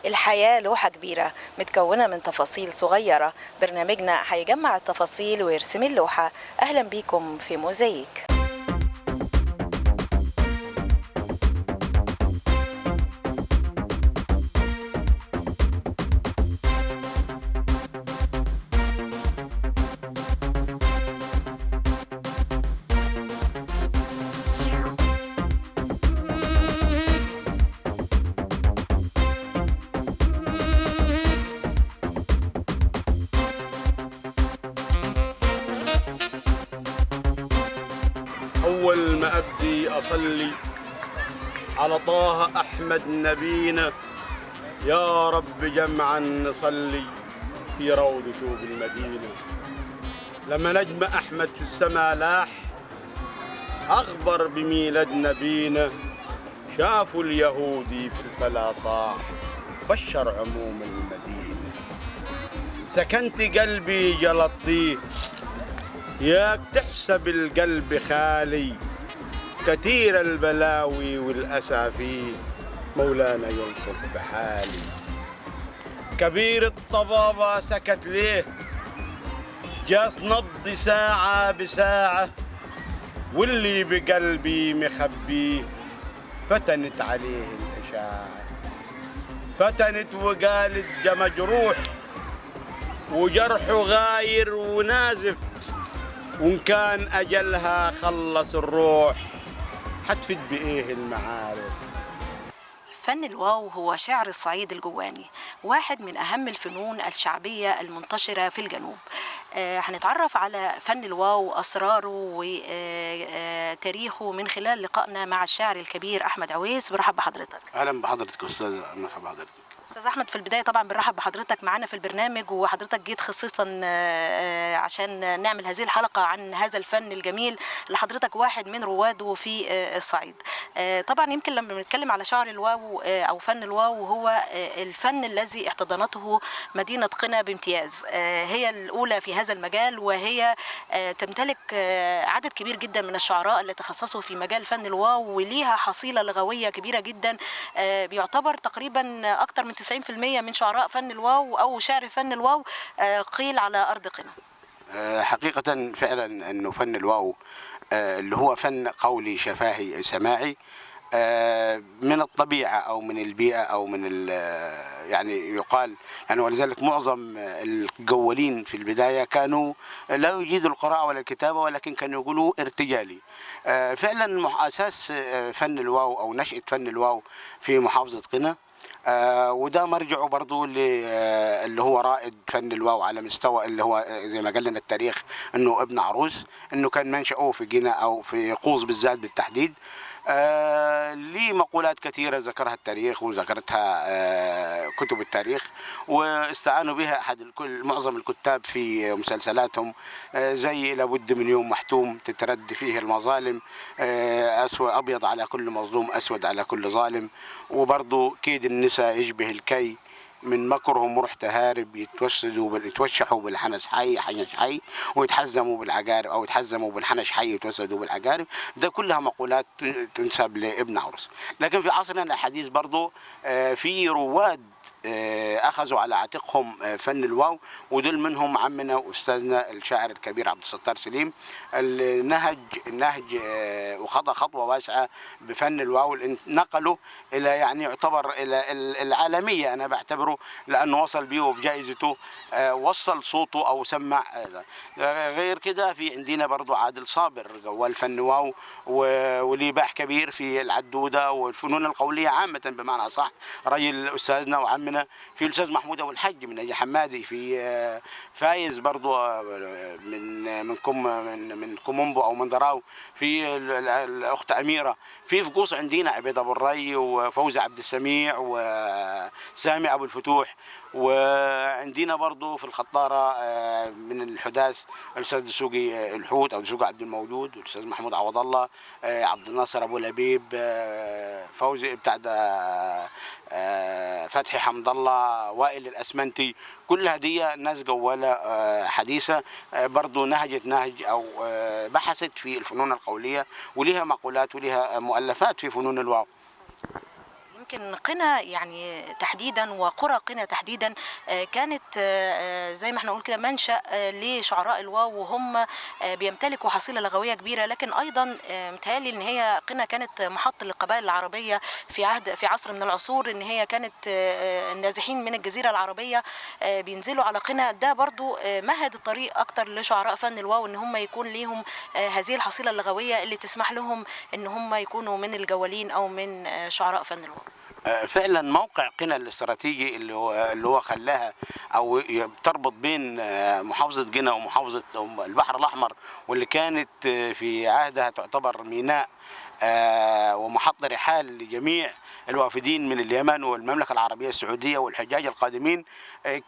الحياة لوحة كبيرة متكونة من تفاصيل صغيرة. برنامجنا هيجمع التفاصيل ويرسم اللوحة. أهلا بيكم في موزايك. أول ما أبدي أصلي على طه أحمد نبينا، يا رب جمعا نصلي في روضته بالمدينة. لما نجم أحمد في السماء لاح، أخبر بميلاد نبينا، شافوا اليهودي في الفلا صاح، بشر عموم المدينة. سكنت قلبي جلطيه، ياك تحسب القلب خالي، كثير البلاوي والأسى فيه، مولانا ينصف بحالي. كبير الطبابة سكت ليه، جاس نبض ساعة بساعة، واللي بقلبي مخبيه فتنت عليه الإشاعة. فتنت وقالت جا مجروح، وجرحه غاير ونازف، وإن كان أجلها خلص الروح، حتفت بإيه المعارف. فن الواو هو شعر الصعيد الجواني، واحد من أهم الفنون الشعبية المنتشرة في الجنوب. هنتعرف على فن الواو، أسراره وتاريخه من خلال لقائنا مع الشاعر الكبير أحمد عويس. برحب بحضرتك. أهلا بحضرتك أستاذ. مرحبا بحضرتك أستاذ أحمد. في البداية طبعا بنرحب بحضرتك معنا في البرنامج، وحضرتك جيت خصيصا عشان نعمل هذه الحلقة عن هذا الفن الجميل اللي حضرتك واحد من رواده في الصعيد. طبعا يمكن لما بنتكلم على شعر الواو أو فن الواو، هو الفن الذي احتضنته مدينة قنا بامتياز. هي الأولى في هذا المجال، وهي تمتلك عدد كبير جدا من الشعراء اللي تخصصوا في مجال فن الواو، وليها حصيلة لغوية كبيرة جدا. بيعتبر تقريبا أكثر من 90% من شعراء فن الواو أو شعر فن الواو قيل على أرض قنا. حقيقة فعلا أنه فن الواو اللي هو فن قولي شفاهي سماعي، من الطبيعة أو من البيئة أو من يعني يقال يعني، ولذلك معظم الجوالين في البداية كانوا لا يجيدوا القراءة ولا الكتابة، ولكن كانوا يقولوا ارتجالي. فعلا أساس فن الواو أو نشأة فن الواو في محافظة قنا، وده مرجعه برضو اللي هو رائد فن الواو على مستوى اللي هو زي ما قال لنا التاريخ انه ابن عروس، انه كان منشأه في قنا او في قوس بالذات بالتحديد. ليه مقولات كثيرة ذكرها التاريخ وذكرتها كتب التاريخ، واستعانوا بها معظم الكتاب في مسلسلاتهم، زي لابد من يوم محتوم تترد فيه المظالم، أسود أبيض على كل مظلوم، أسود على كل ظالم، وبرضو كيد النساء يشبه الكي، من مكرهم رحت هارب، يتوشحوا بالحنس حي حنش حي، ويتحزموا بالعقارب او يتحزموا بالحنش حي ويتوسدوا بالعقارب. ده كلها مقولات تنسب لابن عروس. لكن في عصرنا الحديث برضو في رواد اخذوا على عاتقهم فن الواو، ودول منهم عمنا واستاذنا الشاعر الكبير عبد الستار سليم، النهج وخطى خطوه واسعه بفن الواو، نقله الى يعني يعتبر الى العالميه، انا بعتبره لانه وصل بيه وبجائزته، وصل صوته او سمع. غير كده في عندنا برضو عادل صابر جوال فن واو، وليه باع كبير في العدوده والفنون القوليه عامه بمعنى صح، رجل استاذنا وعمنا. في الاستاذ محمود ابو الحج من نجي حمادي، في فايز برضو من كومومبو او من دراو، في الاخت اميره، في فقوص عندنا عبيد ابو الري وفوزي عبد السميع وسامي ابو الفتوح، وعندنا برضو في الخطاره من الحداث الاستاذ دسوقي الحوت او دسوقي عبد الموجود، والاستاذ محمود عوض الله، عبد الناصر ابو لبيب، فوزي بتاع فتحي حمد الله، وائل الاسمنتي. كل هديه ناس جواله حديثه برضو نهج او بحثت في الفنون القوليه، وليها مقولات وليها مؤلفات في فنون الواو. يمكن قنا يعني تحديدا وقرى قنا تحديدا كانت زي ما احنا نقول كده منشأ لشعراء الواو، وهم بيمتلكوا حصيلة لغوية كبيرة. لكن أيضا متهيألي إن هي قنا كانت محط للقبائل العربية في عصر من العصور، إن هي كانت النازحين من الجزيرة العربية بينزلوا على قنا. ده برضو مهد الطريق أكتر لشعراء فن الواو إن هم يكون ليهم هذه الحصيلة اللغوية اللي تسمح لهم إن هم يكونوا من الجوالين أو من شعراء فن الواو. فعلا موقع قنا الاستراتيجي اللي هو خلاها او تربط بين محافظه قنا ومحافظه البحر الاحمر، واللي كانت في عهدها تعتبر ميناء ومحط رحال لجميع الوافدين من اليمن والمملكة العربية السعودية والحجاج القادمين.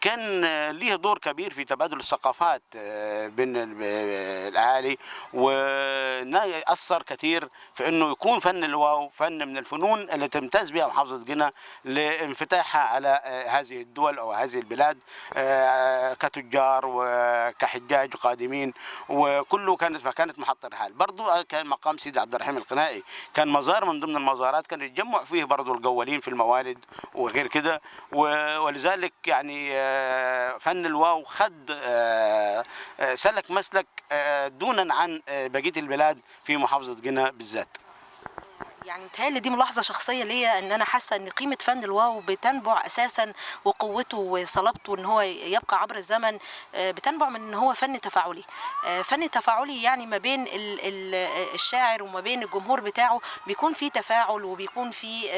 كان ليه دور كبير في تبادل الثقافات بين الأهالي، وأثر كثير في أنه يكون فن الواو فن من الفنون اللي تمتاز بها محافظة قنا لانفتاحها على هذه الدول أو هذه البلاد كتجار وكحجاج قادمين، وكله كانت محط رحال. برضو كان مقام سيدي عبد الرحيم القنائي كان مزار من ضمن المزارات كان يتجمع فيه برضو الجوالين في الموالد وغير كده، ولذلك يعني فن الواو خد سلك مسلك دونا عن بقية البلاد في محافظة قنا بالذات. يعني متهيألي دي ملاحظة شخصية ليا، ان انا حاسة ان قيمة فن الواو بتنبع اساسا وقوته وصلابته ان هو يبقى عبر الزمن بتنبع من ان هو فن تفاعلي. فن تفاعلي يعني ما بين الشاعر وما بين الجمهور بتاعه بيكون في تفاعل وبيكون في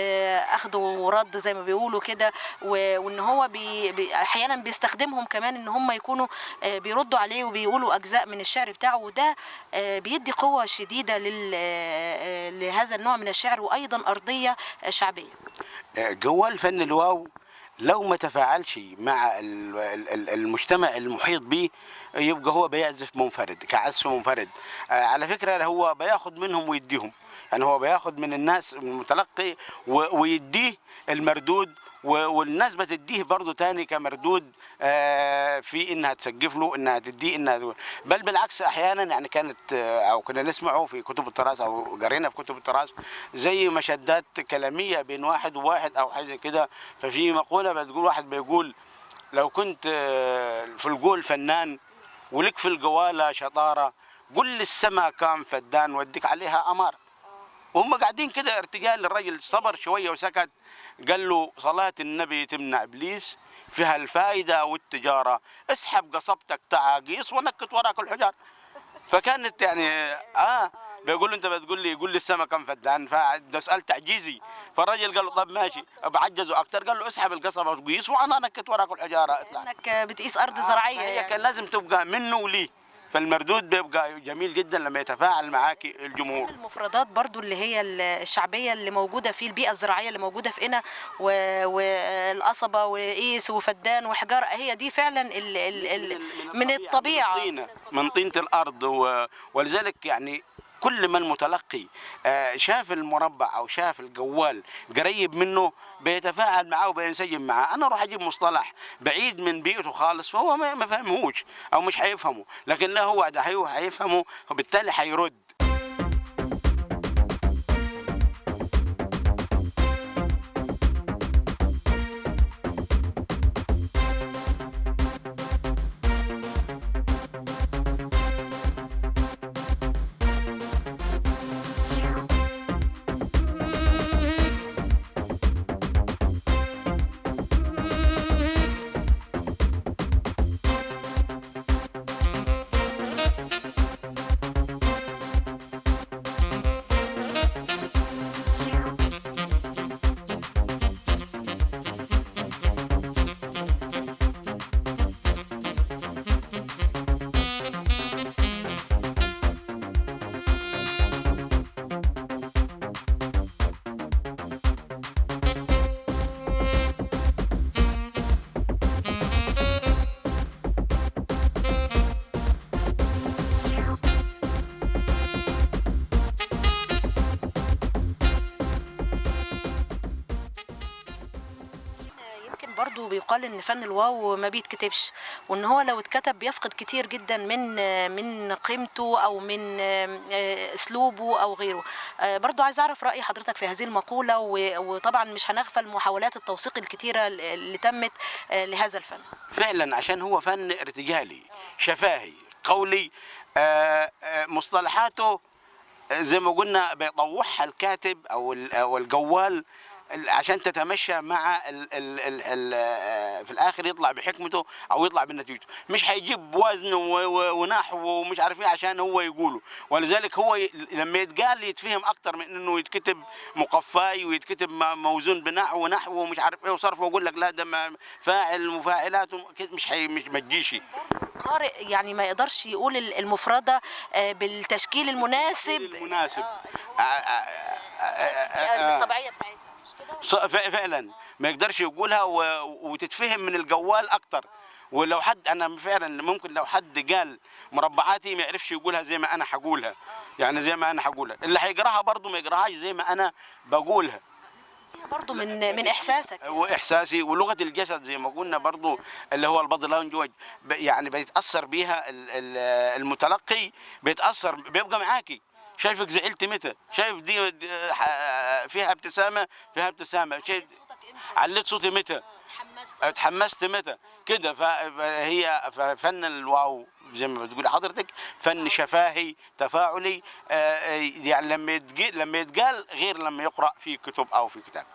اخذ ورد زي ما بيقولوا كده، وان هو احيانا بيستخدمهم كمان ان هم يكونوا بيردوا عليه وبيقولوا اجزاء من الشعر بتاعه، وده بيدي قوة شديدة لهذا النوع من الشعر وايضا ارضيه شعبيه. جوال فن الواو لو ما تفاعلش مع المجتمع المحيط به يبقى هو بيعزف منفرد كعزف منفرد. على فكره هو بياخد منهم ويديهم، يعني هو بياخد من الناس من المتلقي ويديه المردود، والناس بتديه برضه تاني كمردود في انها تسقف له، انها تديه، بل بالعكس احيانا يعني كانت او كنا نسمعه في كتب التراث او قرينا في كتب التراث زي مشادات كلاميه بين واحد وواحد او حاجه كده. ففي مقوله بتقول واحد بيقول لو كنت في القول فنان ولك في القواله شطاره قل للسما كان فدان وديك عليها اماره. وهم قاعدين كده ارتجال، الرجل صبر شويه وسكت، قال له صلاة النبي تمنع ابليس فيها الفائده والتجاره، اسحب قصبتك تعاقيص ونكت وراك الحجار. فكانت يعني بيقول له انت بتقول لي قول لي السما كم فدان، فده سؤال تعجيزي. فالراجل قال له طب ماشي، بعجزه اكثر قال له اسحب القصبه وقيس وانا نكت وراك الحجاره. انك بتقيس ارض زراعيه هي يعني. كان لازم تبقى منه وليه، فالمردود بيبقى جميل جدا لما يتفاعل معاك الجمهور. المفردات برضو اللي هي الشعبيه اللي موجوده في البيئه الزراعيه اللي موجوده في قنا، والقصبه وقيس وفدان وحجار، هي دي فعلا من الطبيعه، من طينه الارض. ولذلك يعني كل ما المتلقي شاف المربع او شاف الجوال قريب منه بيتفاعل معاه وبينسجم معاه. انا اروح اجيب مصطلح بعيد من بيئته خالص فهو ما فهمهوش او مش هيفهمه، لكن لا هو ده هيفهمه وبالتالي هيرد. برضو بيقال ان فن الواو ما بيتكتبش، وان هو لو اتكتب بيفقد كتير جدا من قيمته او من اسلوبه او غيره. برضو عايز اعرف رأي حضرتك في هذه المقولة، وطبعا مش هنغفل محاولات التوثيق الكتيرة اللي تمت لهذا الفن. فعلا عشان هو فن ارتجالي شفاهي قولي. مصطلحاته زي ما قلنا بيطوعها الكاتب او الجوال عشان تتمشى مع في الاخر يطلع بحكمته او يطلع بنتيجته. مش هيجيب وزن ونحو ومش عارف ايه عشان هو يقوله. ولذلك هو لما يتقال يتفهم اكتر من انه يتكتب مقفاي ويتكتب موزون بنحو ونحو ومش عارف ايه وصرف، ويقول لك لا ده فاعل مفاعلات مش ما تجيش. قارئ يعني ما يقدرش يقول المفردة بالتشكيل المناسب الطبيعية بتاعتها، مش كده؟ فعلا ما يقدرش يقولها وتتفهم من الجوال اكتر. ولو حد انا فعلا ممكن لو حد قال مربعاتي ما يعرفش يقولها زي ما انا هقولها، يعني زي ما انا هقولها. اللي هيقراها برضه ما يقراهاش زي ما انا بقولها، برضه من احساسك واحساسي ولغه الجسد زي ما قلنا برضه اللي هو البادي لانجوج. يعني بيتاثر بيها المتلقي، بيتاثر بيبقى معاكي. شايفك زعلت متى، شايف دي فيها ابتسامه، فيها ابتسامه، شايف عليت صوتي متى، اتحمست متى كده. فهي فن الواو زي ما بتقول حضرتك فن شفاهي تفاعلي. يعني لما يتقال غير لما يقرأ في كتب أو في كتاب.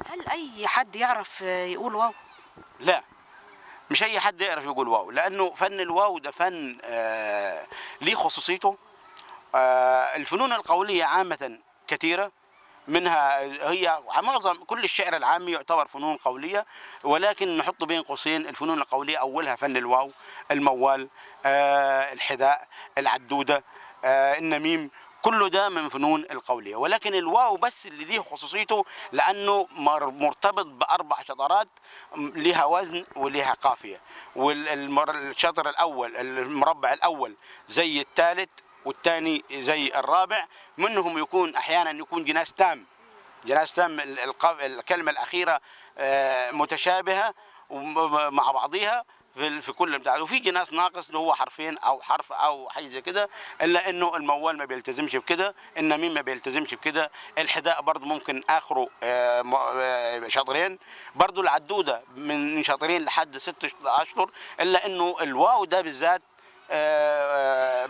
هل أي حد يعرف يقول واو؟ لا، مش أي حد يعرف يقول واو، لأنه فن الواو ده فن ليه خصوصيته. الفنون القولية عامة كثيرة، منها هي معظم كل الشعر العامي يعتبر فنون قولية، ولكن نحط بين قوسين الفنون القولية أولها فن الواو، الموال، الحذاء، العدودة، النميم، كله ده من فنون القولية. ولكن الواو بس اللي ليه خصوصيته لأنه مرتبط بأربع شطرات لها وزن ولها قافية. والشطر الأول المربع الأول زي الثالث والثاني زي الرابع، منهم يكون احيانا يكون جناس تام. جناس تام الكلمه الاخيره متشابهه مع بعضها في كل بتاع، وفي جناس ناقص اللي هو حرفين او حرف او حاجه زي كده. الا انه الموال ما بيلتزمش بكده، النميم ما بيلتزمش بكده، الحذاء برضه ممكن اخره شطرين، برضه العدوده من شطرين لحد 6 اشهر. الا انه الواو ده بالذات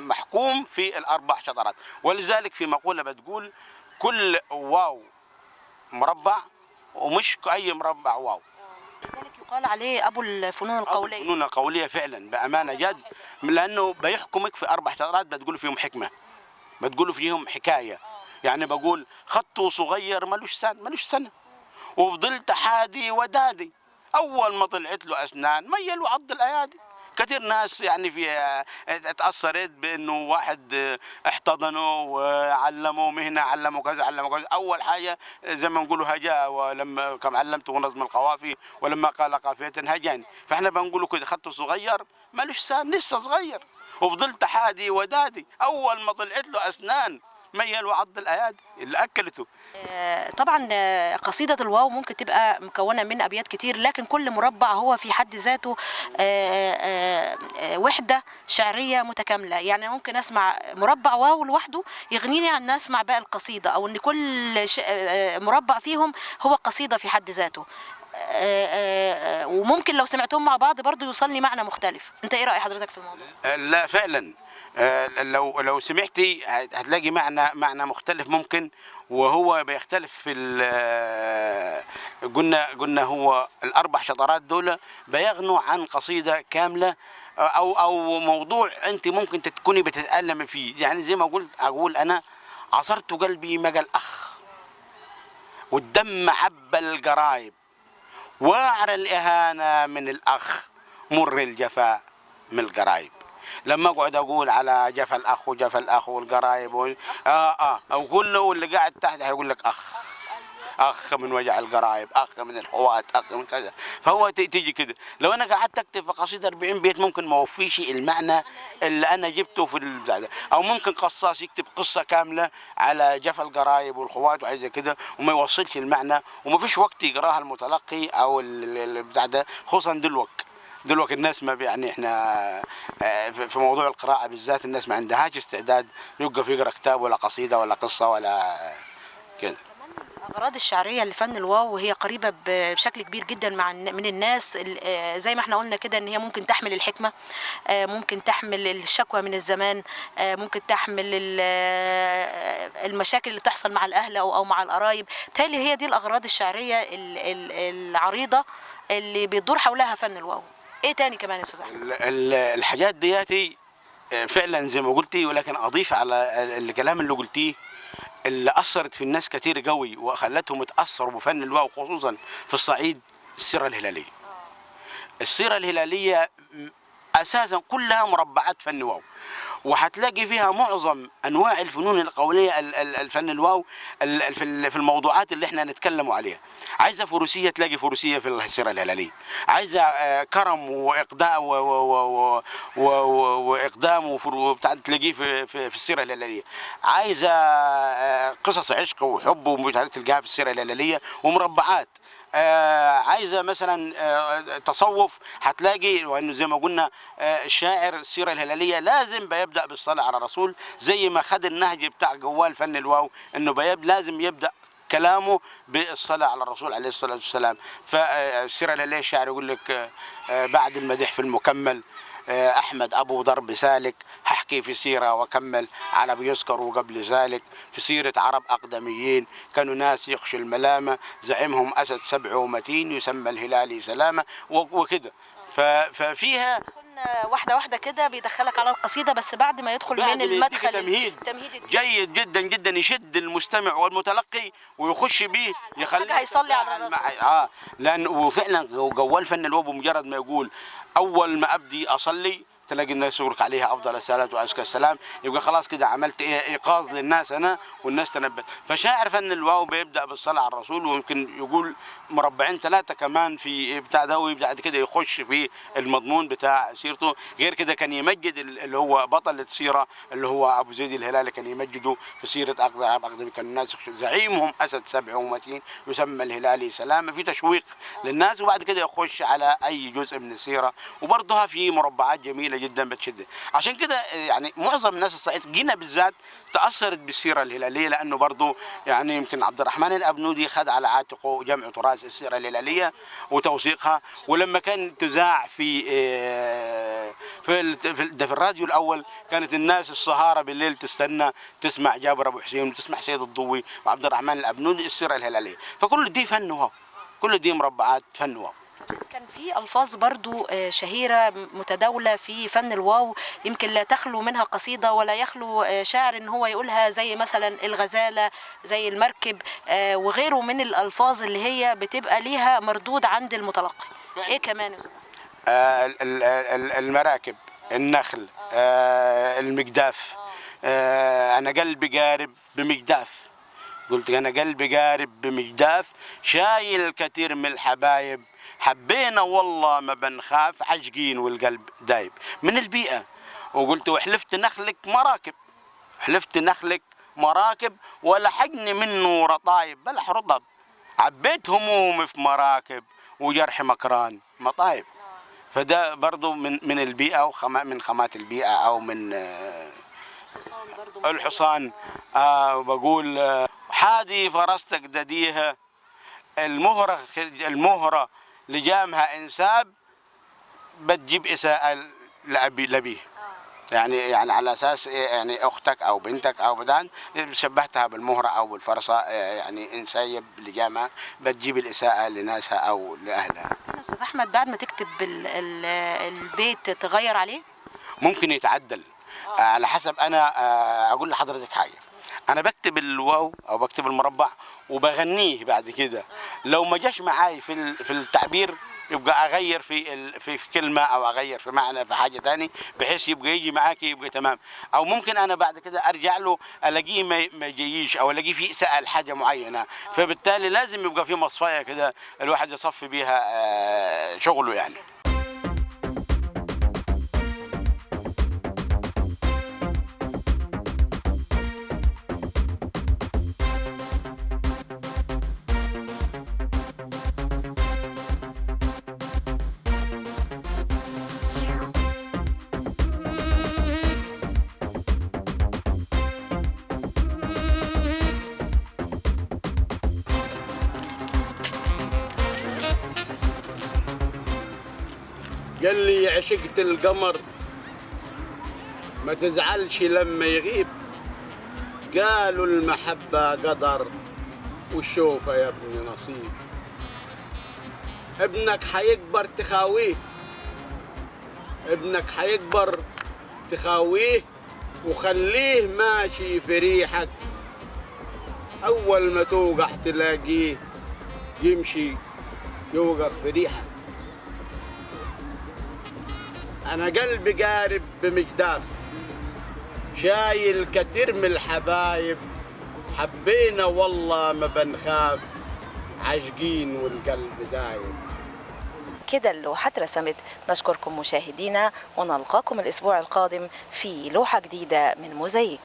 محكوم في الأربع شطرات. ولذلك في مقولة بتقول كل واو مربع ومش أي مربع واو. لذلك يقال عليه أبو الفنون القولية. الفنون القولية فعلا بأمانة جد، لأنه بيحكمك في 4 شطرات بتقول فيهم حكمة، بتقول فيهم حكاية. يعني بقول خطه صغير ملوش سنة وفضلت حادي ودادي، أول ما طلعت له أسنان ميل وعض الأيادي. كثير ناس يعني في اتأثرت بأنه واحد احتضنه وعلمه مهنة، علمه كذا علمه كذا. أول حاجة زي ما نقولوا هجاء، ولما كم علمته نظم القوافي ولما قال قافية هجاني. فاحنا بنقوله كده خطه صغير مالوش سان، لسه صغير وفضلت حادي ودادي، أول ما طلعت له أسنان ميل وعض الأيادي اللي أكلته. طبعا قصيدة الواو ممكن تبقى مكونة من أبيات كتير، لكن كل مربع هو في حد ذاته وحدة شعرية متكاملة. يعني ممكن أسمع مربع واو لوحده يغنيني عن أن أسمع باقي القصيدة، أو أن كل مربع فيهم هو قصيدة في حد ذاته. وممكن لو سمعتهم مع بعض برضو يوصلني معنى مختلف. أنت إيه رأي حضرتك في الموضوع؟ لا فعلا، لو سمعتي هتلاقي معنى مختلف ممكن، وهو بيختلف في قلنا هو الأربع شطرات دول بيغنوا عن قصيدة كاملة أو موضوع أنت ممكن تكوني بتتألم فيه. يعني زي ما أقول أنا عصرت قلبي مجى الأخ والدم عبى القرايب، واعر الإهانة من الأخ مر الجفاء من القرايب. لما اقعد اقول على جفا الاخ وجفا الاخ والقرايب او كله اللي قاعد تحت هيقول لك اخ اخ من وجع القرايب، اخ من الخوات، اخ من كذا. فهو تيجي كده. لو انا قعدت اكتب في قصيده 40 بيت ممكن ما اوفيش المعنى اللي انا جبته في البتاع ده. او ممكن قصاص يكتب قصه كامله على جفا القرايب والخوات وحاجه زي كده وما يوصلش المعنى، وما فيش وقت يقراها المتلقي او البتاع ده، خصوصا دلوقتي الناس ما يعني احنا في موضوع القراءة بالذات الناس ما عندهاش استعداد يوقف يقرا كتاب ولا قصيدة ولا قصة ولا كده. الأغراض الشعرية لفن الواو وهي قريبة بشكل كبير جدا من الناس، زي ما احنا قلنا كده ان هي ممكن تحمل الحكمة، ممكن تحمل الشكوى من الزمان، ممكن تحمل المشاكل اللي تحصل مع الأهل أو مع القرايب. بالتالي هي دي الأغراض الشعرية العريضة اللي بيدور حولها فن الواو. ايه تاني كمان يا استاذ احمد؟ الحاجات دياتي فعلا زي ما قلتي، ولكن اضيف على الكلام اللي قلتيه اللي اثرت في الناس كتير قوي وخلتهم يتاثروا بفن الواو خصوصا في الصعيد، السيره الهلاليه. السيره الهلاليه اساسا كلها مربعات فن واو، وهتلاقي فيها معظم انواع الفنون القوليه الفن الواو في الموضوعات اللي احنا نتكلم عليها. عايزه فروسيه تلاقي فروسيه في السيره الهلاليه، عايزه كرم واقدام واقدام تلاقيه في السيره الهلاليه، عايزه قصص عشق وحب ومش تلقاها في السيره الهلاليه ومربعات. عايزه مثلا تصوف هتلاقي، وانه زي ما قلنا الشاعر السيره الهلاليه لازم بيبدا بالصلاه على الرسول، زي ما خد النهج بتاع جوال فن الواو انه لازم يبدا كلامه بالصلاه على الرسول عليه الصلاه والسلام. فالسيره الهلاليه الشاعر يقول لك بعد المدح في المكمل أحمد أبو ضرب سالك، هحكي في سيرة وكمل على بيذكروا قبل ذلك، في سيرة عرب أقدميين كانوا ناس يخشوا الملامة، زعيمهم أسد سبع ومتين يسمى الهلالي سلامة وكده. ففيها واحدة واحدة كده بيدخلك على القصيدة، بس بعد ما يدخل من المدخل تمهيد جيد جدا جدا يشد المستمع والمتلقي ويخش بيه، يخليه هيصلي على الرسول. لأن وفعلا جوال فن الواو بمجرد ما يقول أول ما أبدي أصلي تلاقي الناس يقولك عليها افضل الصلاه وازكى السلام، يبقى خلاص كده عملت ايقاظ للناس انا والناس تنبت. فشاعر فن الواو بيبدا بالصلاه على الرسول، ويمكن يقول مربعين ثلاثه كمان في بتاع ده، ويبدا كده يخش في المضمون بتاع سيرته. غير كده كان يمجد اللي هو بطل السيره اللي هو ابو زيد الهلالي، كان يمجده في سيره اقدم كان الناس زعيمهم اسد سبع ومتين يسمى الهلالي سلامه، في تشويق للناس. وبعد كده يخش على اي جزء من السيره، وبرضها في مربعات جميله جدا بتشد. عشان كده يعني معظم الناس الصعيد جينا بالذات تاثرت بالسيره الهلاليه، لانه برضه يعني يمكن عبد الرحمن الابنودي خد على عاتقه جمع تراث السيره الهلاليه وتوثيقها. ولما كان تذاع في الراديو الاول كانت الناس السهاره بالليل تستنى تسمع جابر ابو حسين وتسمع سيد الضوي وعبد الرحمن الابنودي السيره الهلاليه. فكل دي فن واو، كل دي مربعات فن واو. كان في ألفاظ برضو شهيرة متداولة في فن الواو يمكن لا تخلو منها قصيدة ولا يخلو شاعر ان هو يقولها، زي مثلا الغزالة، زي المركب، وغيره من الألفاظ اللي هي بتبقى ليها مردود عند المتلقي. ايه كمان؟ المراكب، النخل، المجداف. انا قلبي قارب بمجداف، قلت انا قلبي قارب بمجداف، شايل كثير من الحبايب، حبينا والله ما بنخاف، عجقين والقلب دايب من البيئة. وقلت وحلفت نخلك مراكب، حلفت نخلك مراكب ولحقني منه رطايب بلح رطب، عبيت همومي في مراكب وجرح مكران مطايب. فده برضو من البيئة من خامات البيئة أو من الحصان. بقول حادي فرستك دديها، المهرة لجامها انساب، بتجيب اساءة لبيه. يعني على اساس يعني اختك او بنتك او بدان شبهتها بالمهره او بالفرصه، يعني انسايب لجامها بتجيب الاساءه لناسها او لاهلها. استاذ احمد بعد ما تكتب البيت تغير عليه؟ ممكن يتعدل على حسب. انا اقول لحضرتك حاجه، انا بكتب الواو او بكتب المربع وبغنيه بعد كده، لو ما جاش معاي في التعبير يبقى اغير في كلمه او اغير في معنى في حاجه ثاني بحيث يبقى يجي معاكي يبقى تمام. او ممكن انا بعد كده ارجع له الاقيه ما يجيش او الاقيه في سأل حاجه معينه، فبالتالي لازم يبقى في مصفايه كده الواحد يصفي بيها شغله يعني. قال لي عشقت القمر ما تزعلش لما يغيب، قالوا المحبة قدر والشوفة يا ابني نصيب، ابنك حيكبر تخاويه، ابنك حيكبر تخاويه وخليه ماشي في ريحك، أول ما توقع تلاقيه يمشي يوقف في ريحك. أنا قلبي قارب بمجداف شايل كتير من الحبايب، حبينا والله ما بنخاف عاشقين والقلب دايب. كده اللوحة اترسمت. نشكركم مشاهدينا ونلقاكم الأسبوع القادم في لوحة جديدة من موزايك.